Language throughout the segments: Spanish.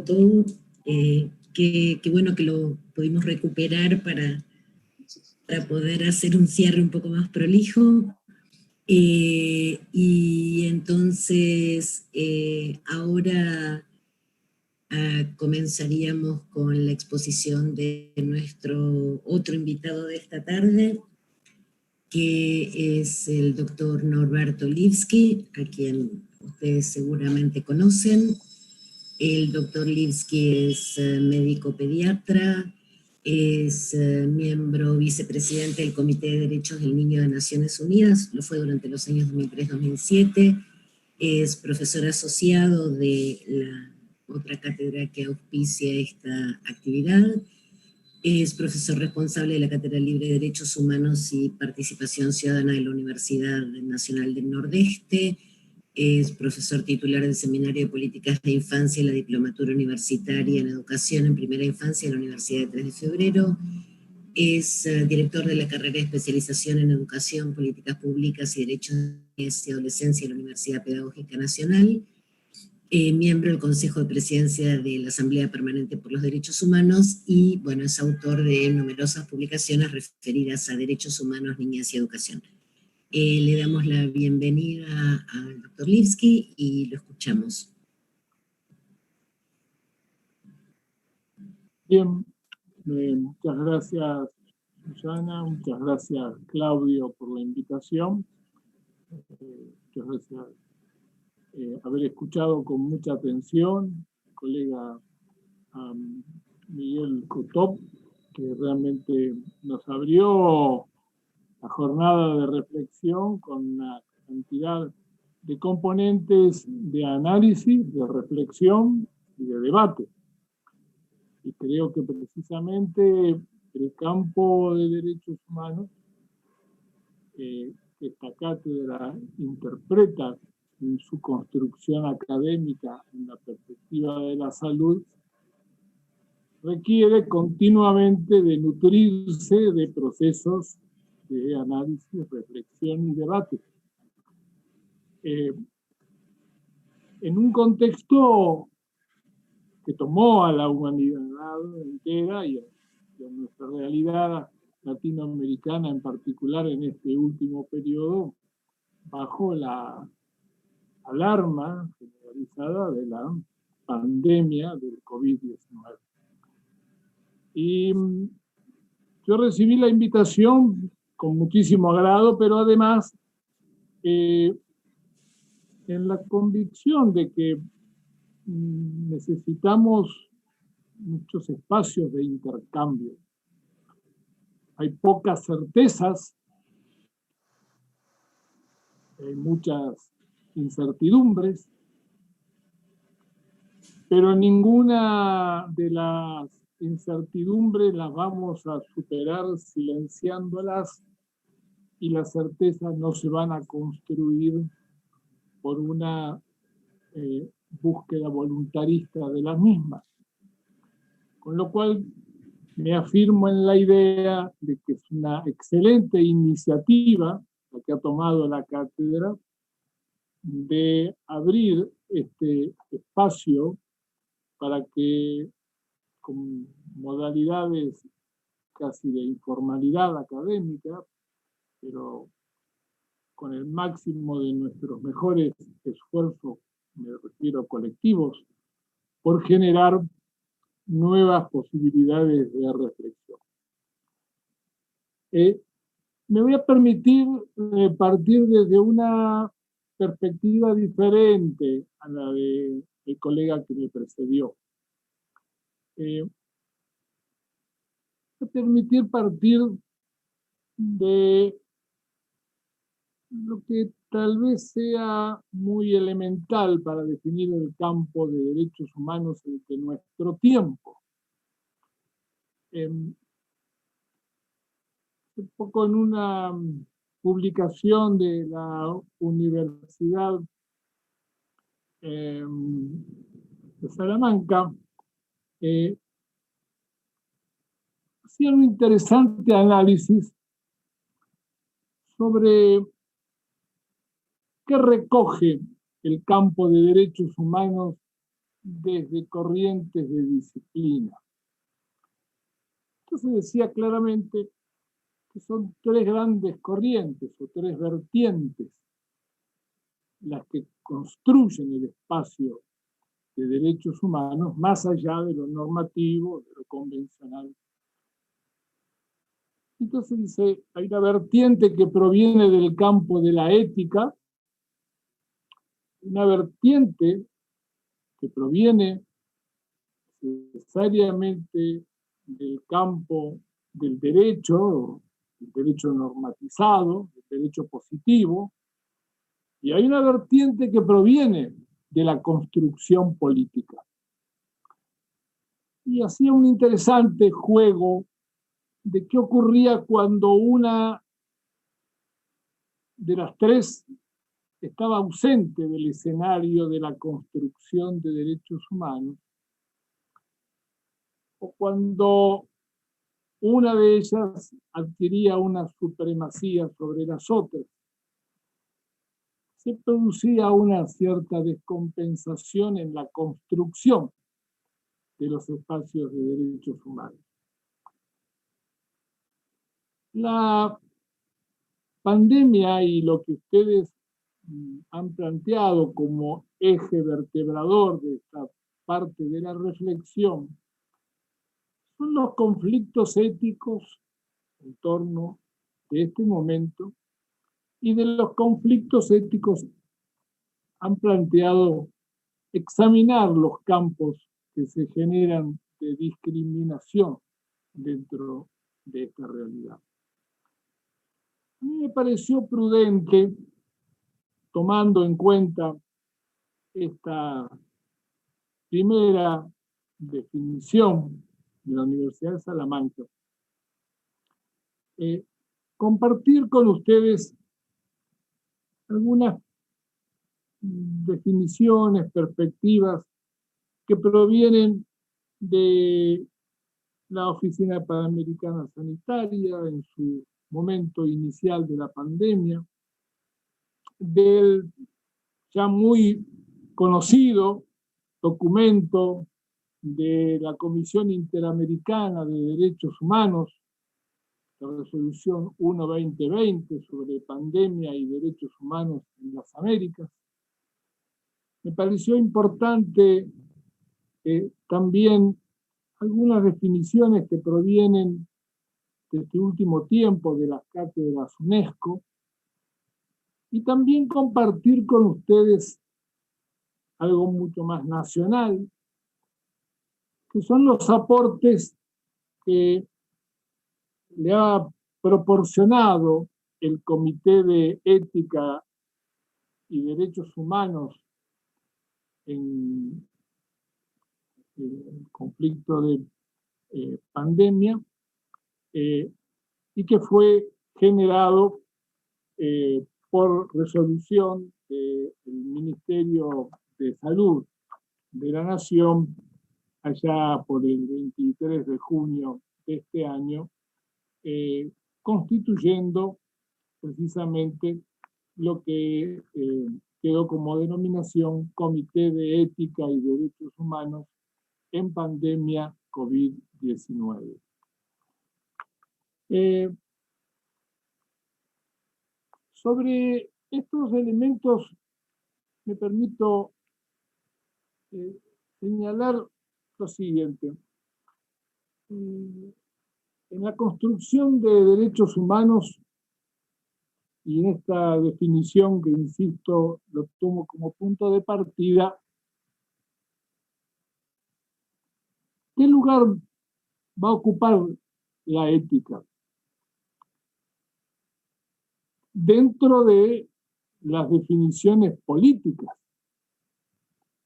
todo. Qué bueno que lo pudimos recuperar para poder hacer un cierre un poco más prolijo. Y entonces ahora comenzaríamos con la exposición de nuestro otro invitado de esta tarde, que es el doctor Norberto Lipski, a quien ustedes seguramente conocen. El doctor Lipski es médico pediatra, es miembro vicepresidente del Comité de Derechos del Niño de Naciones Unidas, lo fue durante los años 2003-2007, es profesor asociado de la otra cátedra que auspicia esta actividad, es profesor responsable de la Cátedra Libre de Derechos Humanos y Participación Ciudadana de la Universidad Nacional del Nordeste, es profesor titular del Seminario de Políticas de Infancia y la Diplomatura Universitaria en Educación en Primera Infancia de la Universidad de 3 de Febrero, es director de la carrera de especialización en Educación, Políticas Públicas y Derechos de Niñez y Adolescencia de la Universidad Pedagógica Nacional, miembro del Consejo de Presidencia de la Asamblea Permanente por los Derechos Humanos y, bueno, es autor de numerosas publicaciones referidas a derechos humanos, niñez y educación. Le damos la bienvenida al doctor Lipski y lo escuchamos. Bien, muchas gracias, Susana, muchas gracias, Claudio, por la invitación. Muchas gracias haber escuchado con mucha atención al colega Miguel Cotop, que realmente nos abrió la jornada de reflexión con una cantidad de componentes de análisis, de reflexión y de debate. Y creo que precisamente el campo de derechos humanos que esta cátedra interpreta en su construcción académica en la perspectiva de la salud requiere continuamente de nutrirse de procesos de análisis, reflexión y debate. En un contexto que tomó a la humanidad entera y a nuestra realidad latinoamericana en particular en este último periodo, bajo la alarma generalizada de la pandemia del COVID-19. Y yo recibí la invitación con muchísimo agrado, pero además en la convicción de que necesitamos muchos espacios de intercambio. Hay pocas certezas, hay muchas incertidumbres, pero ninguna de las incertidumbres las vamos a superar silenciándolas y las certezas no se van a construir por una búsqueda voluntarista de las mismas. Con lo cual me afirmo en la idea de que es una excelente iniciativa la que ha tomado la cátedra de abrir este espacio para que con modalidades casi de informalidad académica, pero con el máximo de nuestros mejores esfuerzos, me refiero colectivos, por generar nuevas posibilidades de reflexión. Me voy a permitir partir desde una perspectiva diferente a la del colega que me precedió. Voy a permitir partir de lo que tal vez sea muy elemental para definir el campo de derechos humanos de nuestro tiempo. Un poco en una publicación de la Universidad de Salamanca, hacía un interesante análisis sobre qué recoge el campo de derechos humanos desde corrientes de disciplina. Entonces decía claramente que son tres grandes corrientes o tres vertientes las que construyen el espacio de derechos humanos más allá de lo normativo, de lo convencional. Entonces dice, hay una vertiente que proviene del campo de la ética, una vertiente que proviene necesariamente del campo del derecho normatizado, del derecho positivo, y hay una vertiente que proviene de la construcción política. Y hacía un interesante juego de qué ocurría cuando una de las tres estaba ausente del escenario de la construcción de derechos humanos, o cuando una de ellas adquiría una supremacía sobre las otras. Se producía una cierta descompensación en la construcción de los espacios de derechos humanos. La pandemia y lo que ustedes han planteado como eje vertebrador de esta parte de la reflexión son los conflictos éticos en torno de este momento, y de los conflictos éticos han planteado examinar los campos que se generan de discriminación dentro de esta realidad. A mí me pareció prudente, tomando en cuenta esta primera definición de la Universidad de Salamanca, compartir con ustedes algunas definiciones, perspectivas que provienen de la Oficina Panamericana Sanitaria en su momento inicial de la pandemia, del ya muy conocido documento de la Comisión Interamericana de Derechos Humanos, la resolución 1-2020 sobre pandemia y derechos humanos en las Américas. Me pareció importante también algunas definiciones que provienen de este último tiempo de las cátedras UNESCO, y también compartir con ustedes algo mucho más nacional, que son los aportes que le ha proporcionado el Comité de Ética y Derechos Humanos en el conflicto de pandemia, y que fue generado por resolución del Ministerio de Salud de la Nación allá por el 23 de junio de este año, constituyendo precisamente lo que quedó como denominación Comité de Ética y Derechos Humanos en Pandemia COVID-19. Sobre estos elementos me permito señalar lo siguiente. En la construcción de derechos humanos, y en esta definición que, insisto, lo tomo como punto de partida, ¿qué lugar va a ocupar la ética dentro de las definiciones políticas?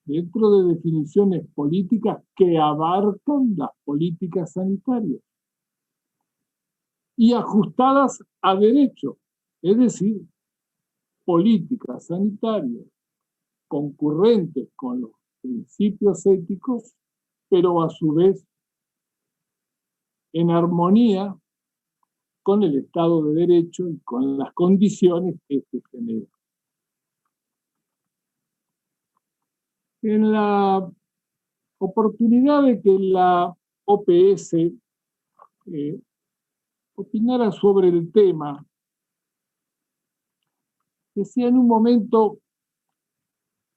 Dentro de definiciones políticas que abarcan las políticas sanitarias y ajustadas a derecho, es decir, políticas sanitarias concurrentes con los principios éticos, pero a su vez en armonía con el Estado de Derecho y con las condiciones que se generan. En la oportunidad de que la OPS opinara sobre el tema, decía en un momento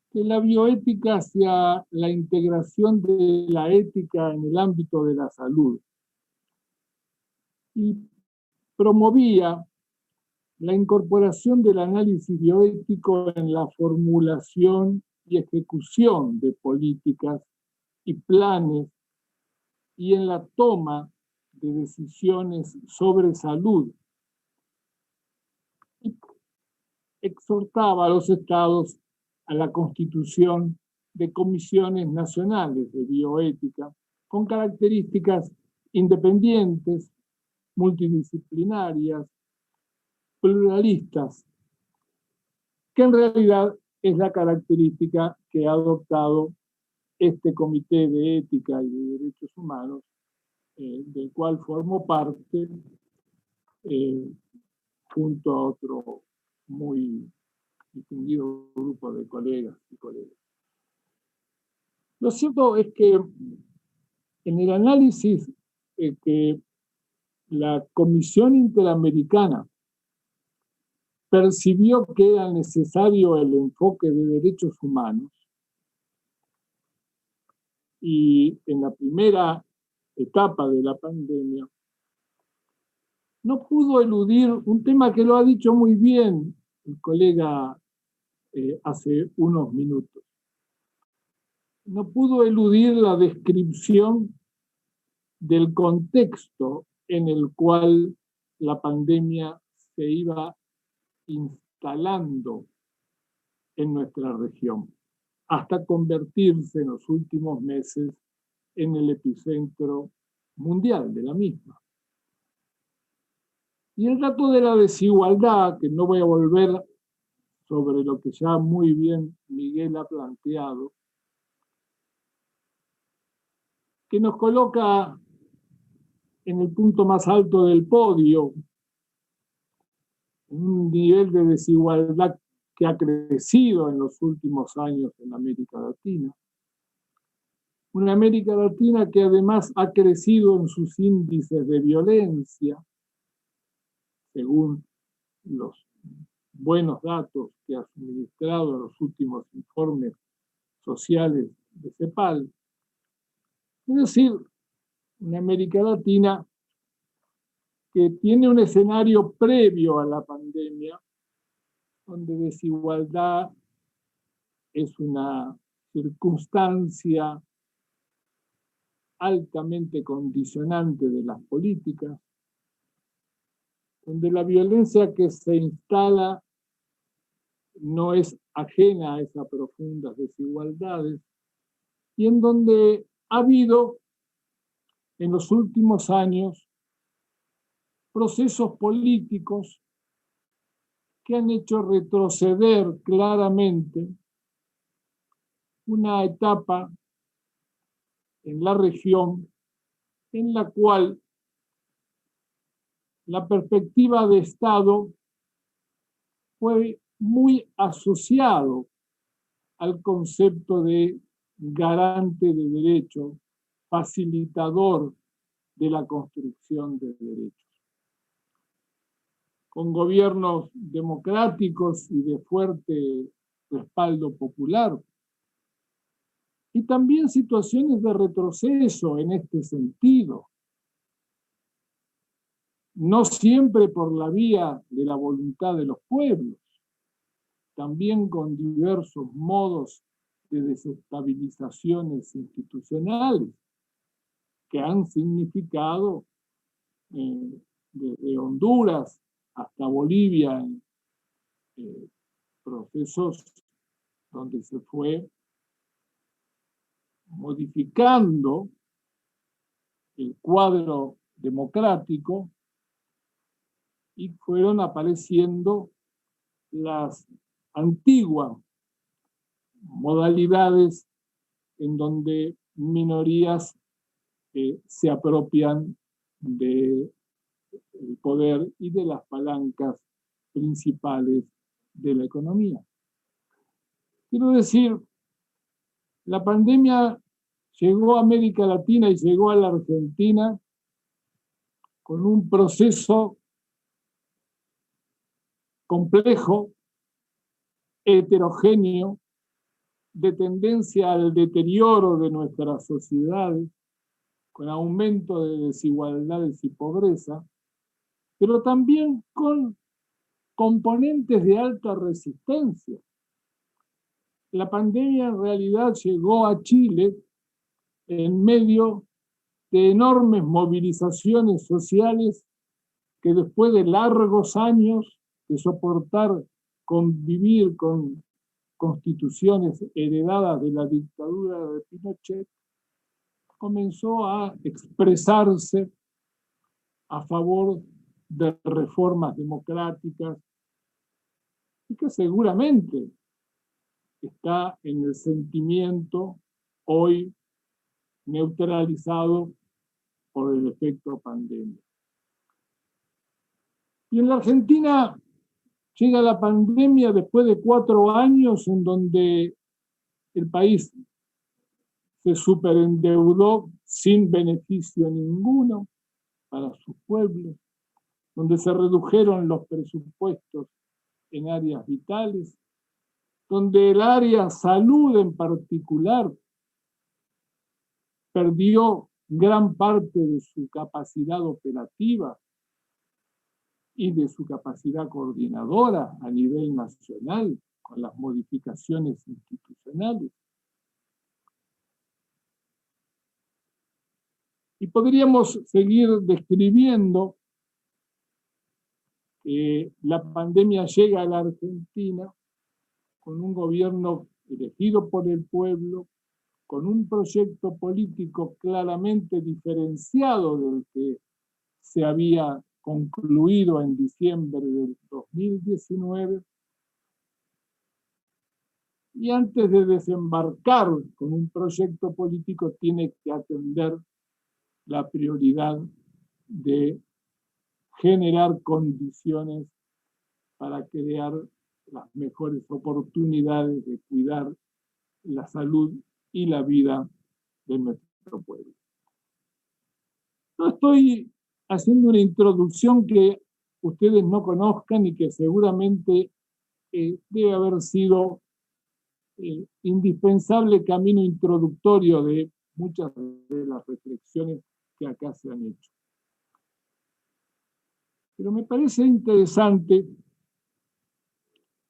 que la bioética hacia la integración de la ética en el ámbito de la salud y promovía la incorporación del análisis bioético en la formulación y ejecución de políticas y planes y en la toma de decisiones sobre salud. Y exhortaba a los estados a la constitución de comisiones nacionales de bioética con características independientes, multidisciplinarias, pluralistas, que en realidad es la característica que ha adoptado este Comité de Ética y de Derechos Humanos, del cual formo parte, junto a otro muy distinguido grupo de colegas y colegas. Lo cierto es que en el análisis que la Comisión Interamericana percibió que era necesario el enfoque de derechos humanos, y en la primera etapa de la pandemia, no pudo eludir un tema que lo ha dicho muy bien el colega hace unos minutos. No pudo eludir la descripción del contexto en el cual la pandemia se iba instalando en nuestra región, hasta convertirse en los últimos meses en el epicentro mundial de la misma. Y el dato de la desigualdad, que no voy a volver sobre lo que ya muy bien Miguel ha planteado, que nos coloca en el punto más alto del podio, en un nivel de desigualdad que ha crecido en los últimos años en América Latina. Una América Latina que además ha crecido en sus índices de violencia, según los buenos datos que ha suministrado los últimos informes sociales de CEPAL. Es decir, una América Latina que tiene un escenario previo a la pandemia, donde desigualdad es una circunstancia altamente condicionante de las políticas, donde la violencia que se instala no es ajena a esas profundas desigualdades, y en donde ha habido en los últimos años procesos políticos que han hecho retroceder claramente una etapa en la región en la cual la perspectiva de Estado fue muy asociado al concepto de garante de derechos, facilitador de la construcción de derechos. Con gobiernos democráticos y de fuerte respaldo popular, y también situaciones de retroceso en este sentido, no siempre por la vía de la voluntad de los pueblos, también con diversos modos de desestabilizaciones institucionales que han significado desde Honduras hasta Bolivia procesos donde se fue modificando el cuadro democrático y fueron apareciendo las antiguas modalidades en donde minorías se apropian del poder y de las palancas principales de la economía. Quiero decir, la pandemia llegó a América Latina y llegó a la Argentina con un proceso complejo, heterogéneo, de tendencia al deterioro de nuestras sociedades, con aumento de desigualdades y pobreza, pero también con componentes de alta resistencia. La pandemia en realidad llegó a Chile en medio de enormes movilizaciones sociales que después de largos años de soportar convivir con constituciones heredadas de la dictadura de Pinochet, comenzó a expresarse a favor de reformas democráticas y que seguramente está en el sentimiento hoy neutralizado por el efecto pandemia. Y en la Argentina llega la pandemia después de 4 años en donde el país se superendeudó sin beneficio ninguno para sus pueblos, donde se redujeron los presupuestos en áreas vitales, donde el área salud en particular perdió gran parte de su capacidad operativa y de su capacidad coordinadora a nivel nacional con las modificaciones institucionales. Y podríamos seguir describiendo que la pandemia llega a la Argentina con un gobierno elegido por el pueblo, con un proyecto político claramente diferenciado del que se había concluido en diciembre del 2019. Y antes de desembarcar con un proyecto político tiene que atender la prioridad de generar condiciones para crear las mejores oportunidades de cuidar la salud y la vida de nuestro pueblo. No estoy haciendo una introducción que ustedes no conozcan y que seguramente debe haber sido indispensable camino introductorio de muchas de las reflexiones que acá se han hecho. Pero me parece interesante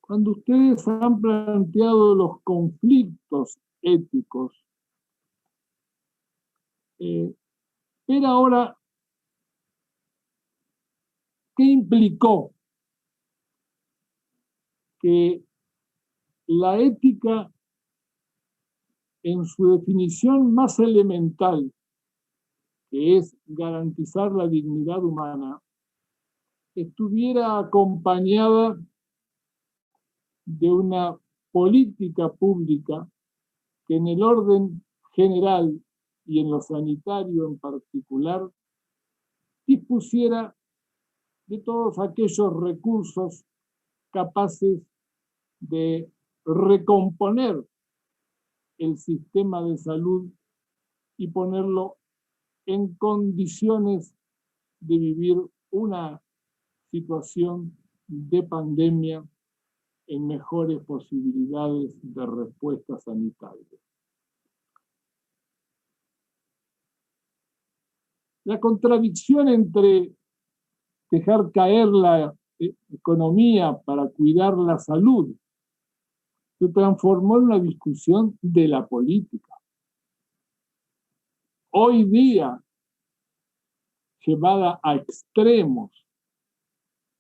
cuando ustedes han planteado los conflictos éticos, ver ahora qué implicó que la ética en su definición más elemental, que es garantizar la dignidad humana, estuviera acompañada de una política pública que en el orden general y en lo sanitario en particular dispusiera de todos aquellos recursos capaces de recomponer el sistema de salud y ponerlo en condiciones de vivir una situación de pandemia en mejores posibilidades de respuesta sanitaria. La contradicción entre dejar caer la economía para cuidar la salud se transformó en una discusión de la política. Hoy día, llevada a extremos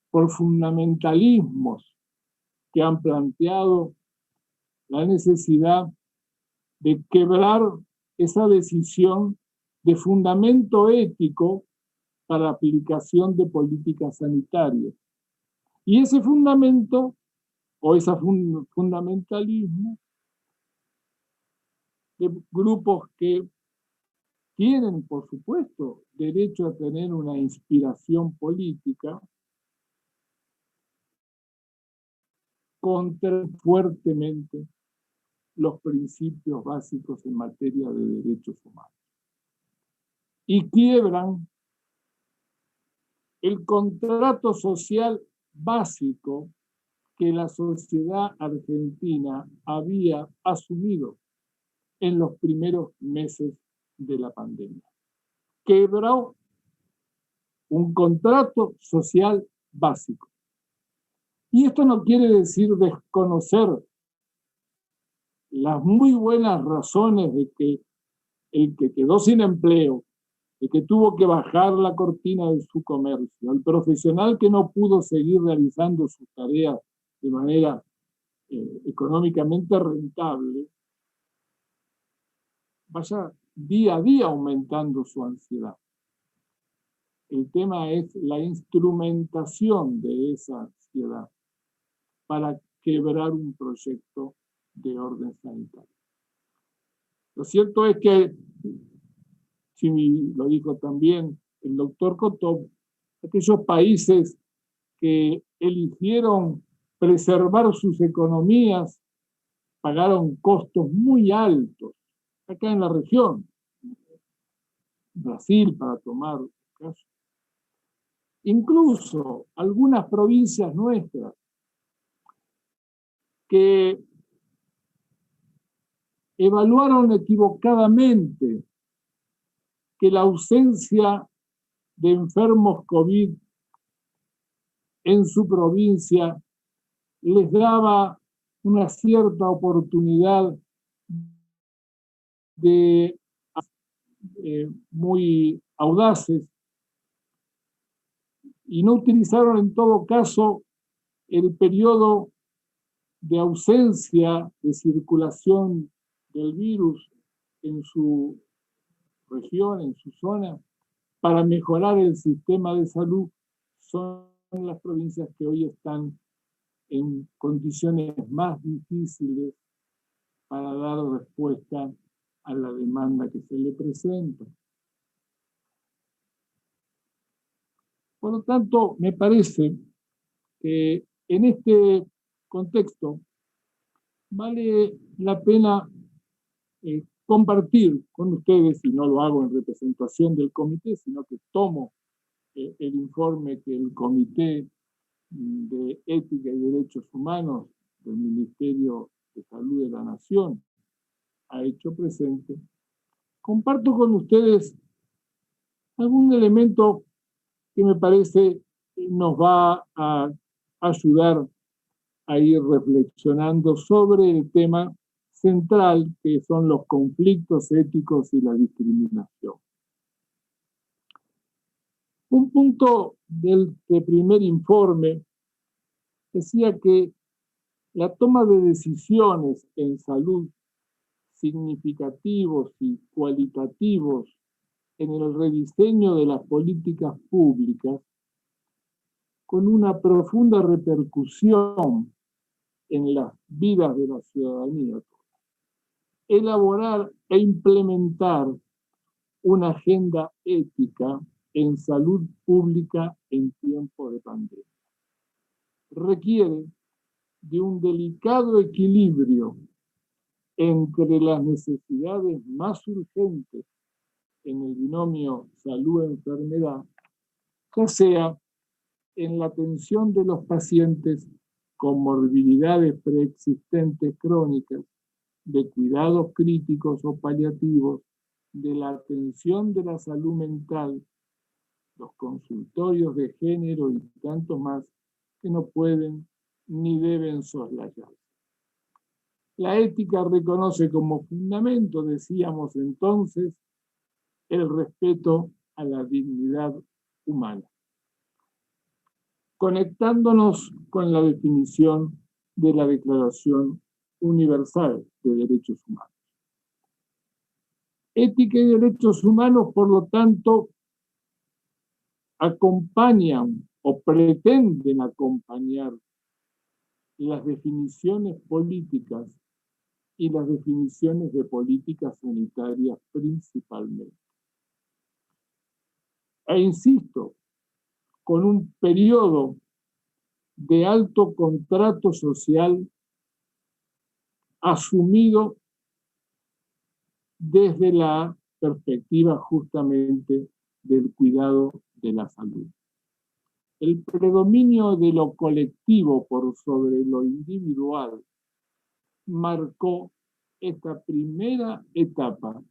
por fundamentalismos que han planteado la necesidad de quebrar esa decisión de fundamento ético para la aplicación de políticas sanitarias. Y ese fundamento, o ese fundamentalismo, de grupos que tienen, por supuesto, derecho a tener una inspiración política, contra fuertemente los principios básicos en materia de derechos humanos. Y quiebran el contrato social básico que la sociedad argentina había asumido en los primeros meses de la pandemia. Quebró un contrato social básico. Y esto no quiere decir desconocer las muy buenas razones de que el que quedó sin empleo, el que tuvo que bajar la cortina de su comercio, el profesional que no pudo seguir realizando sus tareas de manera económicamente rentable, vaya día a día aumentando su ansiedad. El tema es la instrumentación de esa ansiedad para quebrar un proyecto de orden sanitario. Lo cierto es que, si lo dijo también el doctor Kotov, aquellos países que eligieron preservar sus economías pagaron costos muy altos. Acá en la región, Brasil, para tomar un caso. Incluso algunas provincias nuestras que evaluaron equivocadamente que la ausencia de enfermos COVID en su provincia les daba una cierta oportunidad de muy audaces, y no utilizaron en todo caso el periodo de ausencia de circulación del virus en su región, en su zona, para mejorar el sistema de salud. Son las provincias que hoy están en condiciones más difíciles para dar respuesta a la demanda que se le presenta. Por lo tanto, me parece que en este contexto vale la pena compartir con ustedes, y no lo hago en representación del comité, sino que tomo el informe que el Comité de Ética y Derechos Humanos del Ministerio de Salud de la Nación ha hecho presente. Comparto con ustedes algún elemento que me parece nos va a ayudar a ir reflexionando sobre el tema central, que son los conflictos éticos y la discriminación. Un punto del primer informe decía que la toma de decisiones en salud significativos y cualitativos en el rediseño de las políticas públicas, con una profunda repercusión en las vidas de la ciudadanía. Elaborar e implementar una agenda ética en salud pública en tiempo de pandemia requiere de un delicado equilibrio entre las necesidades más urgentes en el binomio salud-enfermedad, ya sea en la atención de los pacientes con morbilidades preexistentes crónicas, de cuidados críticos o paliativos, de la atención de la salud mental, los consultorios de género y tanto más que no pueden ni deben soslayarse. La ética reconoce como fundamento, decíamos entonces, el respeto a la dignidad humana, conectándonos con la definición de la Declaración Universal de Derechos Humanos. Ética y derechos humanos, por lo tanto, acompañan o pretenden acompañar las definiciones políticas y las definiciones de políticas sanitarias principalmente. E insisto, con un periodo de alto contrato social asumido desde la perspectiva justamente del cuidado de la salud. El predominio de lo colectivo por sobre lo individual marcó esta primera etapa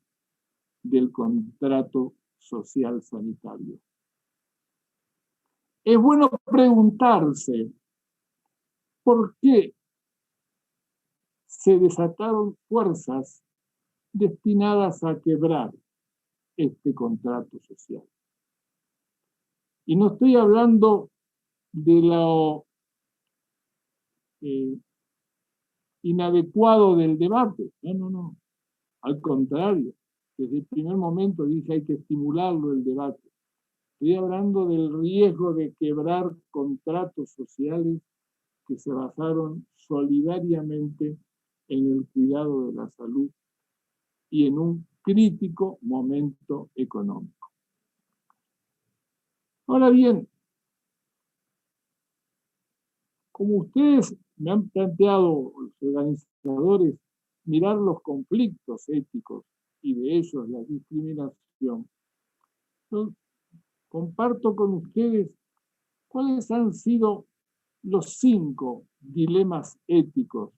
del contrato social sanitario. Es bueno preguntarse por qué se desataron fuerzas destinadas a quebrar este contrato social. Y no estoy hablando de lo inadecuado del debate, no. Al contrario, desde el primer momento dije hay que estimularlo el debate. Estoy hablando del riesgo de quebrar contratos sociales que se basaron solidariamente en el cuidado de la salud y en un crítico momento económico. Ahora bien, como ustedes me han planteado los organizadores, mirar los conflictos éticos y de ellos la discriminación, yo comparto con ustedes cuáles han sido los 5 dilemas éticos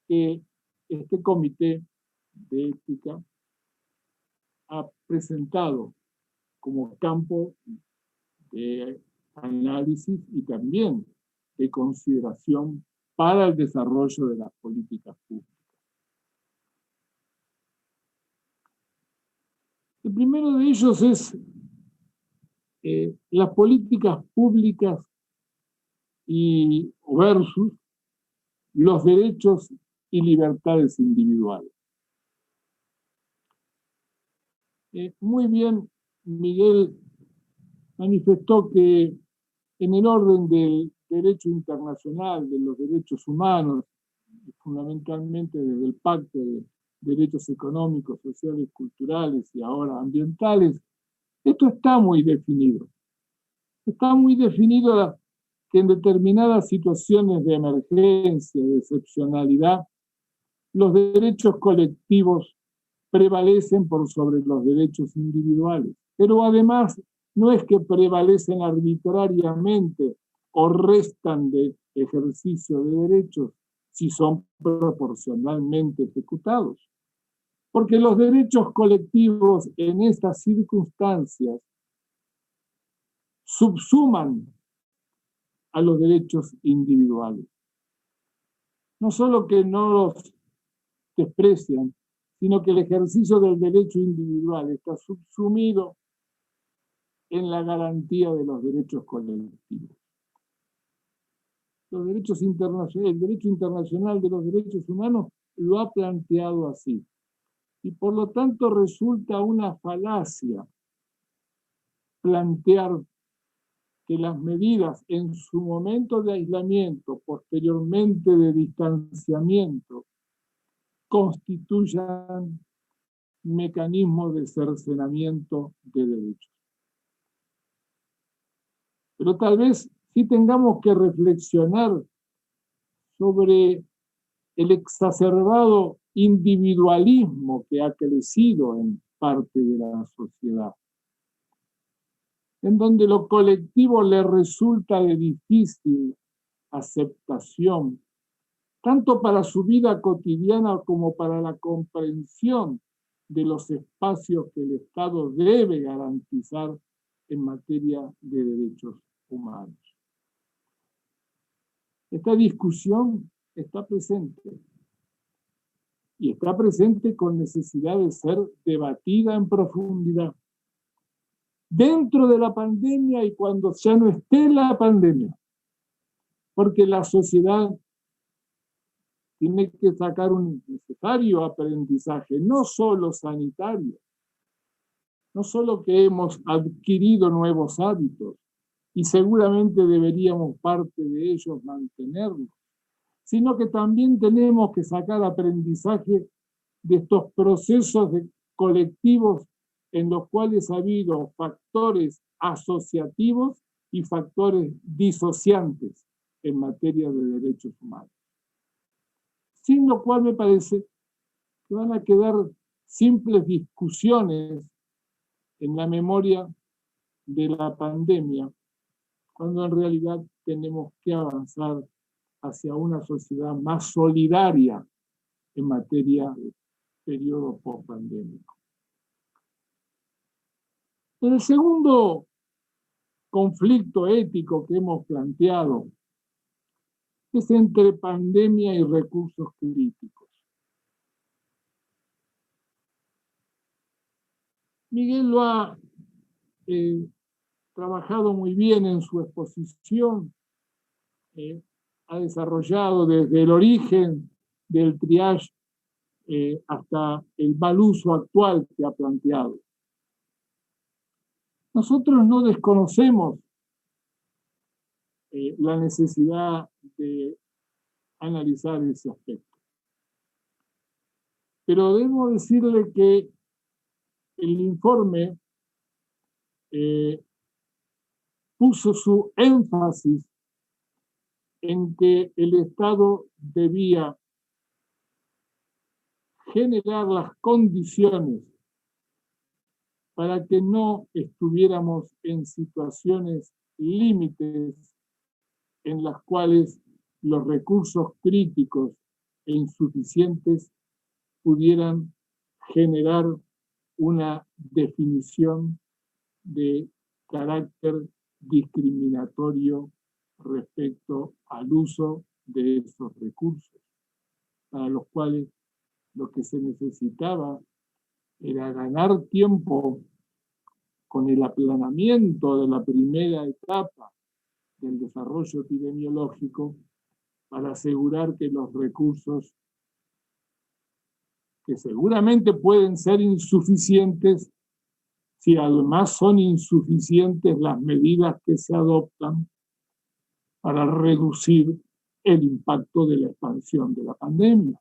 que este comité de ética ha presentado como campo de análisis y también de consideración para el desarrollo de las políticas públicas. El primero de ellos es las políticas públicas y versus los derechos y libertades individuales. Muy bien, Miguel manifestó que en el orden del derecho internacional, de los derechos humanos, fundamentalmente desde el Pacto de Derechos Económicos, Sociales, Culturales y ahora ambientales, esto está muy definido. Está muy definido que en determinadas situaciones de emergencia, de excepcionalidad, los derechos colectivos prevalecen por sobre los derechos individuales. Pero además, no es que prevalecen arbitrariamente o restan de ejercicio de derechos si son proporcionalmente ejecutados. Porque los derechos colectivos en estas circunstancias subsuman a los derechos individuales. No solo que no los desprecian, sino que el ejercicio del derecho individual está subsumido en la garantía de los derechos colectivos. El derecho internacional de los derechos humanos lo ha planteado así. Y por lo tanto resulta una falacia plantear que las medidas en su momento de aislamiento, posteriormente de distanciamiento, constituyan mecanismos de cercenamiento de derechos. Pero tal vez sí tengamos que reflexionar sobre el exacerbado individualismo que ha crecido en parte de la sociedad, en donde lo colectivo le resulta de difícil aceptación, tanto para su vida cotidiana como para la comprensión de los espacios que el Estado debe garantizar en materia de derechos humanos. Esta discusión está presente y está presente con necesidad de ser debatida en profundidad dentro de la pandemia y cuando ya no esté la pandemia, porque la sociedad tiene que sacar un necesario aprendizaje, no solo sanitario, no solo que hemos adquirido nuevos hábitos y seguramente deberíamos parte de ellos mantenerlos, sino que también tenemos que sacar aprendizaje de estos procesos colectivos en los cuales ha habido factores asociativos y factores disociantes en materia de derechos humanos. sin lo cual me parece que van a quedar simples discusiones en la memoria de la pandemia, cuando en realidad tenemos que avanzar hacia una sociedad más solidaria en materia de periodo post-pandémico. El segundo conflicto ético que hemos planteado es entre pandemia y recursos críticos. Miguel lo ha trabajado muy bien en su exposición, ha desarrollado desde el origen del triage hasta el mal uso actual que ha planteado. Nosotros no desconocemos la necesidad de analizar ese aspecto. Pero debo decirle que el informe puso su énfasis en que el Estado debía generar las condiciones para que no estuviéramos en situaciones límites en las cuales los recursos críticos e insuficientes pudieran generar una definición de carácter discriminatorio respecto al uso de esos recursos, para los cuales lo que se necesitaba era ganar tiempo con el aplanamiento de la primera etapa del desarrollo epidemiológico para asegurar que los recursos, que seguramente pueden ser insuficientes, si además son insuficientes las medidas que se adoptan para reducir el impacto de la expansión de la pandemia.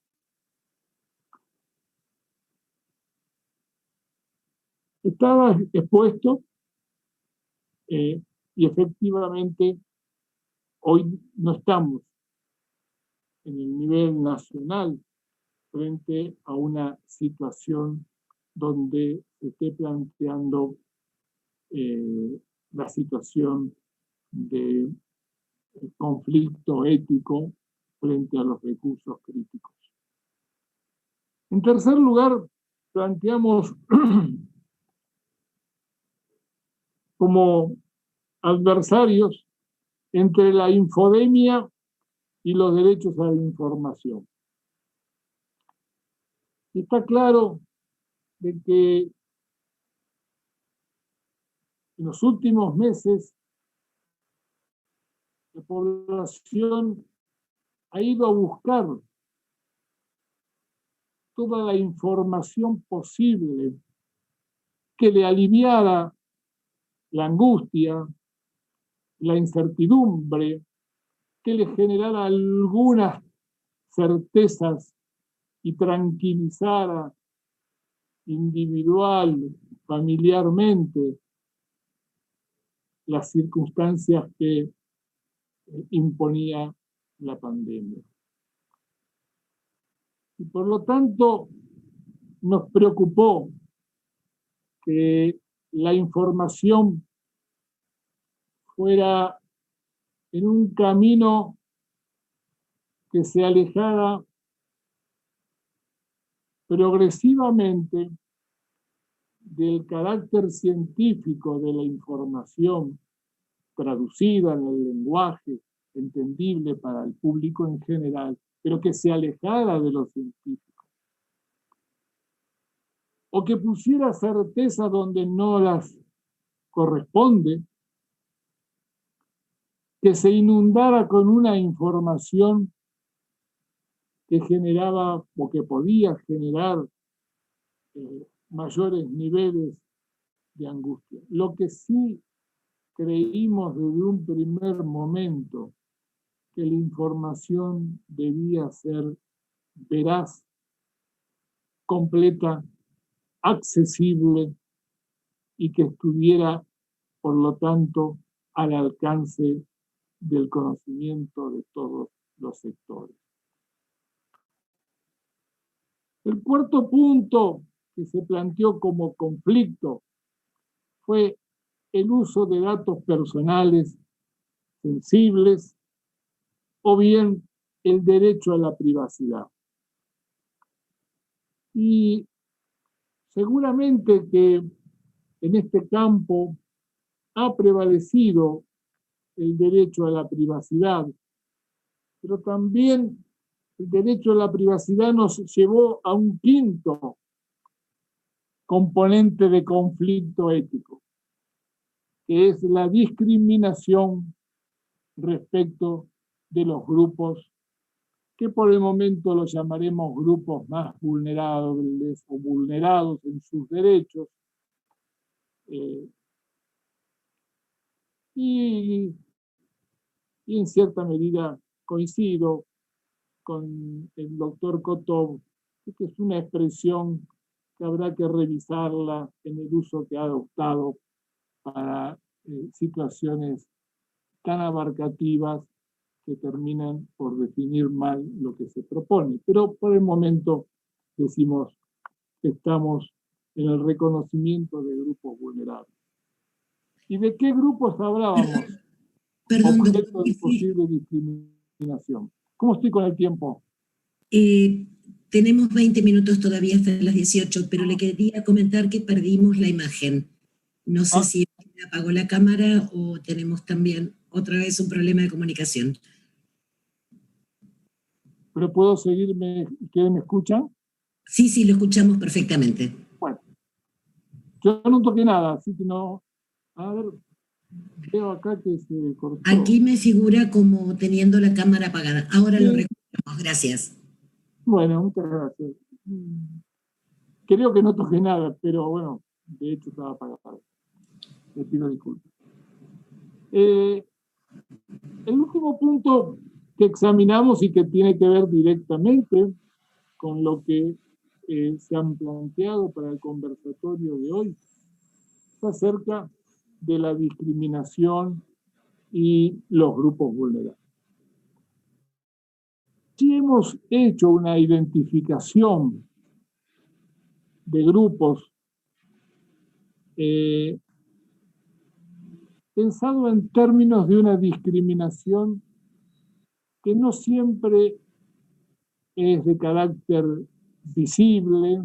Estaba expuesto y efectivamente hoy no estamos en el nivel nacional frente a una situación donde se esté planteando la situación de conflicto ético frente a los recursos críticos. En tercer lugar, planteamos como adversarios entre la infodemia y los derechos a la información. Y está claro de que en los últimos meses la población ha ido a buscar toda la información posible que le aliviara la angustia, la incertidumbre, que le generara algunas certezas y tranquilizara individual, familiarmente, las circunstancias que imponía la pandemia. Y por lo tanto, nos preocupó que la información fuera en un camino que se alejara progresivamente del carácter científico de la información traducida en el lenguaje entendible para el público en general, pero que se alejara de lo científico, o que pusiera certeza donde no las corresponde, que se inundara con una información que generaba o que podía generar mayores niveles de angustia. Lo que sí creímos desde un primer momento que la información debía ser veraz, completa, accesible y que estuviera, por lo tanto, al alcance del conocimiento de todos los sectores. El cuarto punto que se planteó como conflicto fue el uso de datos personales sensibles o bien el derecho a la privacidad. Y seguramente que en este campo ha prevalecido el derecho a la privacidad, pero también el derecho a la privacidad nos llevó a un quinto componente de conflicto ético, que es la discriminación respecto de los grupos que por el momento los llamaremos grupos más vulnerables o vulnerados en sus derechos. Y en cierta medida coincido con el doctor Kotov, que es una expresión que habrá que revisarla en el uso que ha adoptado para situaciones tan abarcativas que terminan por definir mal lo que se propone. Pero por el momento decimos que estamos en el reconocimiento de grupos vulnerables. ¿Y de qué grupos hablábamos? Perdón, objeto doctor. de posible discriminación. ¿Cómo estoy con el tiempo? Tenemos 20 minutos todavía hasta las 18, pero le quería comentar que perdimos la imagen. No sé si apagó la cámara o tenemos también otra vez un problema de comunicación. ¿Pero puedo seguirme? ¿Ustedes me escuchan? Sí, lo escuchamos perfectamente. Bueno, yo no toqué nada, así que no... A ver, veo acá que se cortó. Aquí me figura como teniendo la cámara apagada. Ahora lo recuperamos, gracias. Bueno, muchas gracias. Creo que no toqué nada, pero bueno, de hecho estaba apagado. Les pido disculpas. El último punto que examinamos y que tiene que ver directamente con lo que se han planteado para el conversatorio de hoy es acerca de la discriminación y los grupos vulnerables. Si hemos hecho una identificación de grupos pensado en términos de una discriminación que no siempre es de carácter visible,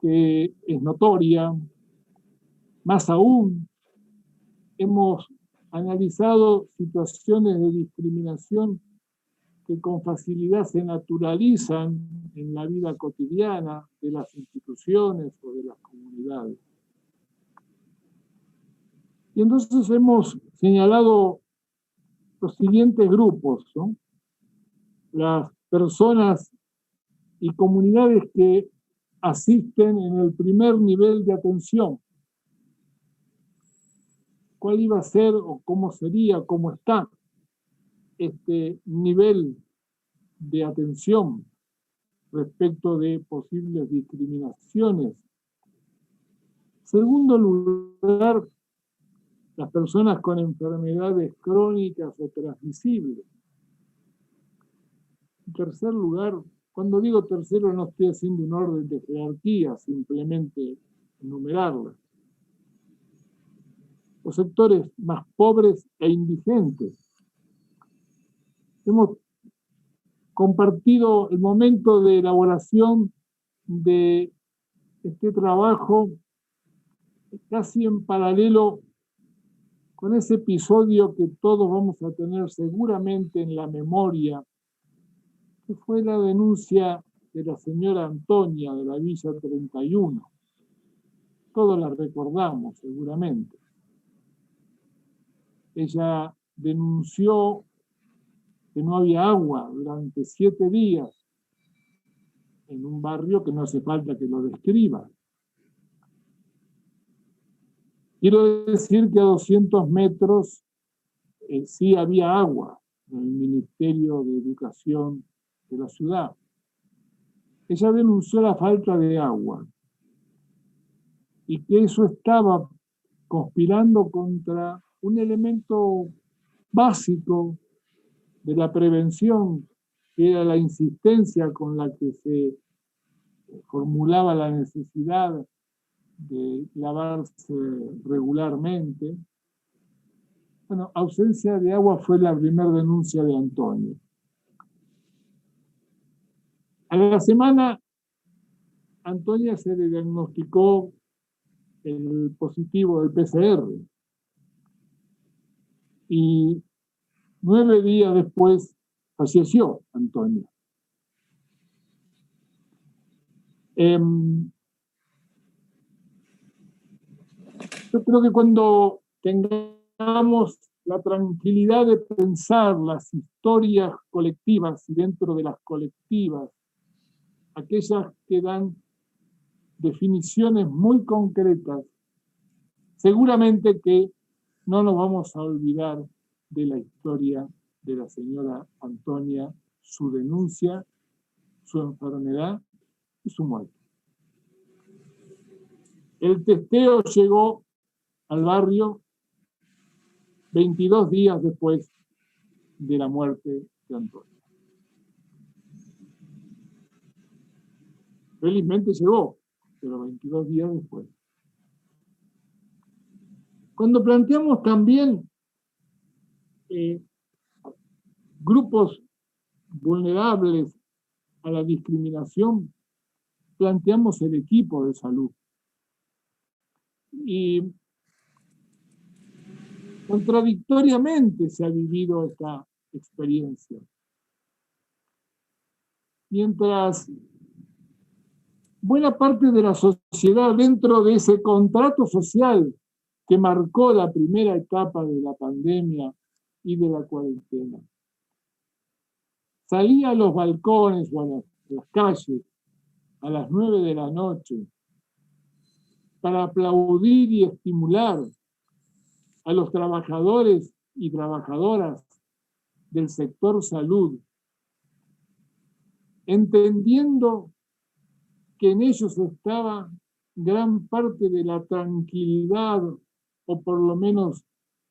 que es notoria. Más aún, hemos analizado situaciones de discriminación que con facilidad se naturalizan en la vida cotidiana de las instituciones o de las comunidades. Y entonces hemos señalado los siguientes grupos, ¿no? Las personas y comunidades que asisten en el primer nivel de atención. ¿Cuál iba a ser o cómo sería, cómo está este nivel de atención respecto de posibles discriminaciones? Segundo lugar, las personas con enfermedades crónicas o transmisibles. En tercer lugar, cuando digo tercero no estoy haciendo un orden de jerarquía, simplemente enumerarlas. Los sectores más pobres e indigentes. Hemos compartido el momento de elaboración de este trabajo casi en paralelo con ese episodio que todos vamos a tener seguramente en la memoria, que fue la denuncia de la señora Antonia de la Villa 31. Todos la recordamos seguramente. Ella denunció que no había agua durante 7 días en un barrio que no hace falta que lo describa. Quiero decir que a 200 metros sí había agua en el Ministerio de Educación de la ciudad. Ella denunció la falta de agua y que eso estaba conspirando contra un elemento básico de la prevención, que era la insistencia con la que se formulaba la necesidad de lavarse regularmente. Bueno, ausencia de agua fue la primera denuncia de Antonio. A la semana, Antonia se le diagnosticó el positivo del PCR. Y 9 días después falleció Antonia. Yo creo que cuando tengamos la tranquilidad de pensar las historias colectivas y dentro de las colectivas, aquellas que dan definiciones muy concretas, seguramente que no nos vamos a olvidar de la historia de la señora Antonia, su denuncia, su enfermedad y su muerte. El testeo llegó al barrio 22 días después de la muerte de Antonia. Felizmente llegó, pero 22 días después. Cuando planteamos también grupos vulnerables a la discriminación, planteamos el equipo de salud. Y contradictoriamente se ha vivido esta experiencia. Mientras buena parte de la sociedad, dentro de ese contrato social que marcó la primera etapa de la pandemia y de la cuarentena, salía a los balcones o a las calles a las 9 de la noche para aplaudir y estimular a los trabajadores y trabajadoras del sector salud, entendiendo que en ellos estaba gran parte de la tranquilidad, o por lo menos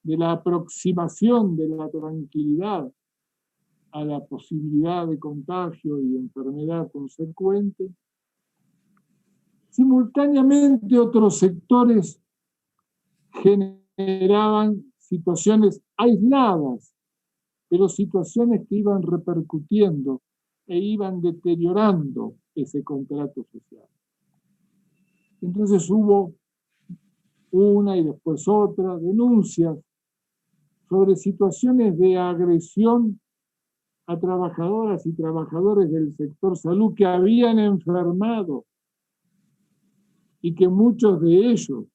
de la aproximación de la tranquilidad a la posibilidad de contagio y enfermedad consecuente. Simultáneamente otros sectores generaban situaciones aisladas, pero situaciones que iban repercutiendo e iban deteriorando ese contrato social. Entonces hubo una y después otra denuncias sobre situaciones de agresión a trabajadoras y trabajadores del sector salud que habían enfermado y que muchos de ellos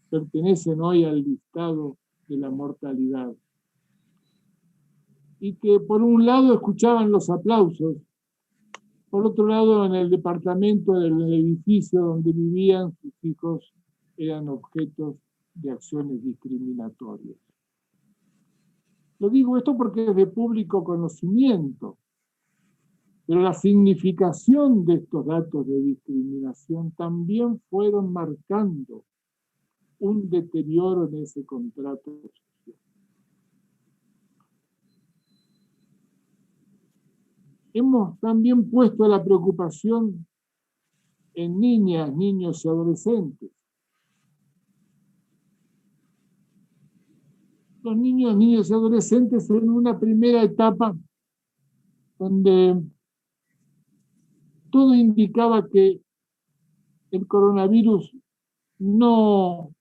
pertenecen hoy al listado de la mortalidad. Y que por un lado escuchaban los aplausos, por otro lado en el departamento del edificio donde vivían sus hijos eran objetos de acciones discriminatorias. Lo digo esto porque es de público conocimiento, pero la significación de estos datos de discriminación también fueron marcando un deterioro en ese contrato social. Hemos también puesto la preocupación en niñas, niños y adolescentes. Los niños, niños y adolescentes en una primera etapa donde todo indicaba que el coronavirus no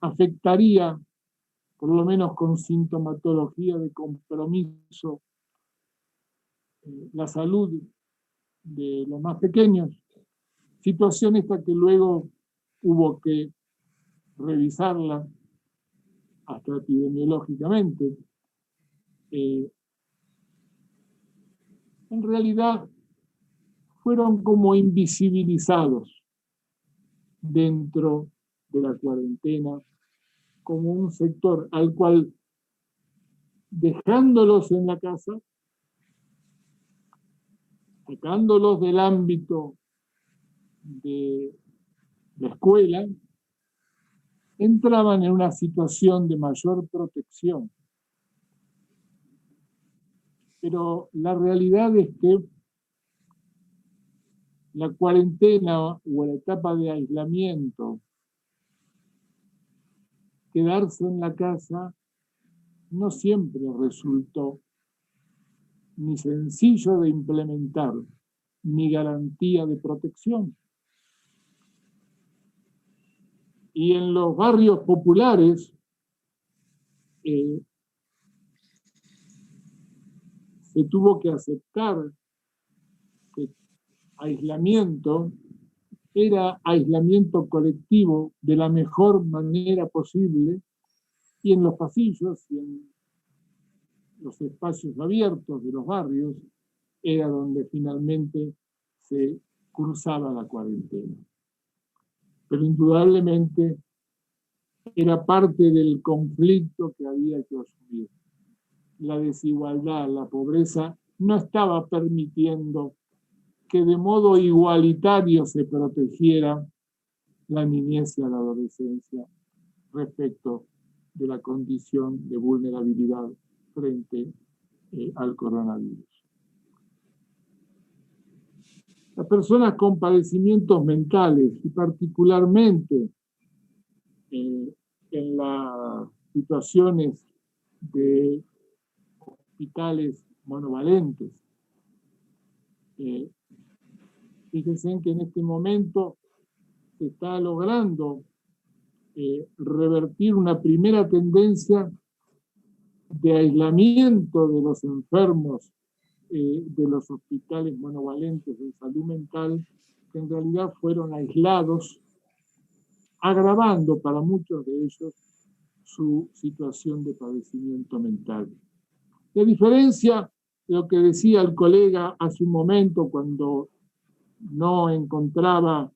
afectaría, por lo menos con sintomatología de compromiso, la salud de los más pequeños. Situación esta que luego hubo que revisarla hasta epidemiológicamente. En realidad fueron como invisibilizados dentro de la cuarentena como un sector al cual, dejándolos en la casa, sacándolos del ámbito de la escuela, entraban en una situación de mayor protección. Pero la realidad es que la cuarentena o la etapa de aislamiento, quedarse en la casa no siempre resultó ni sencillo de implementar, ni garantía de protección. Y en los barrios populares se tuvo que aceptar que aislamiento era aislamiento colectivo de la mejor manera posible, y en los pasillos y en los espacios abiertos de los barrios era donde finalmente se cursaba la cuarentena. Pero indudablemente era parte del conflicto que había que asumir. La desigualdad, la pobreza no estaba permitiendo que de modo igualitario se protegiera la niñez y la adolescencia respecto de la condición de vulnerabilidad frente al coronavirus. Las personas con padecimientos mentales, y particularmente en las situaciones de hospitales monovalentes, fíjense que en este momento se está logrando revertir una primera tendencia de aislamiento de los enfermos de los hospitales monovalentes de salud mental, que en realidad fueron aislados, agravando para muchos de ellos su situación de padecimiento mental. De diferencia de lo que decía el colega hace un momento, cuando no encontraba